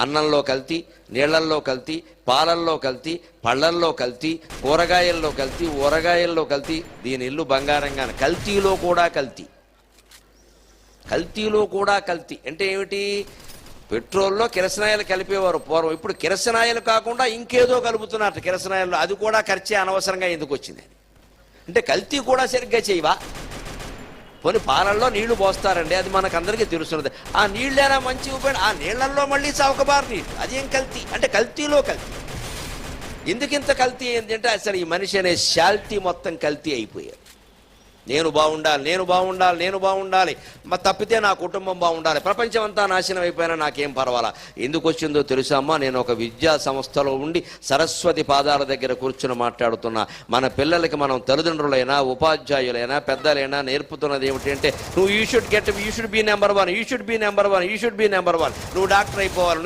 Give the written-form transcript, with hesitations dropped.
అన్నంలో కల్తీ, నీళ్లల్లో కల్తీ, పాలల్లో కల్తీ, పళ్ళల్లో కల్తీ, కూరగాయల్లో కల్తీ, ఊరగాయల్లో కల్తీ. దీని ఇల్లు బంగారంగానే. కల్తీలో కూడా కల్తీ. కల్తీలో కూడా కల్తీ అంటే ఏమిటి? పెట్రోల్లో కిరసనాయిలు కలిపేవారు పూర్వం. ఇప్పుడు కిరసనాయిలు కాకుండా ఇంకేదో కలుపుతున్నారు కిరసనాయిల్లో. అది కూడా ఖర్చే అనవసరంగా ఎందుకు వచ్చింది అంటే కల్తీ కూడా సరిగ్గా చేయవా? పోనీ పాలల్లో నీళ్లు పోస్తారండి, అది మనకందరికీ తెలుస్తున్నది. ఆ నీళ్ళైనా మంచి ఉపయోగం, ఆ నీళ్లలో మళ్ళీ చౌకబారు నీళ్ళు, అదేం కల్తీ? అంటే కల్తీలో కల్తీ. ఎందుకింత కల్తీ ఏంటి అంటే అసలు ఈ మనిషి అనే శాల్తీ మొత్తం కల్తీ అయిపోయారు. నేను బాగుండాలి, నేను బాగుండాలి, నేను బాగుండాలి, తప్పితే నా కుటుంబం బాగుండాలి, ప్రపంచం అంతా నాశనం అయిపోయినా నాకేం పర్వాలా. ఎందుకు వచ్చిందో తెలుసమ్మా? నేను ఒక విద్యా సంస్థలో ఉండి సరస్వతి పాదాల దగ్గర కూర్చుని మాట్లాడుతున్నా. మన పిల్లలకి మనం తల్లిదండ్రులైనా ఉపాధ్యాయులైనా పెద్దలైనా నేర్పుతున్నది ఏమిటి అంటే, నువ్వు you should be number 1, you should be number 1, you should be number 1. నువ్వు డాక్టర్ అయిపోవాలి,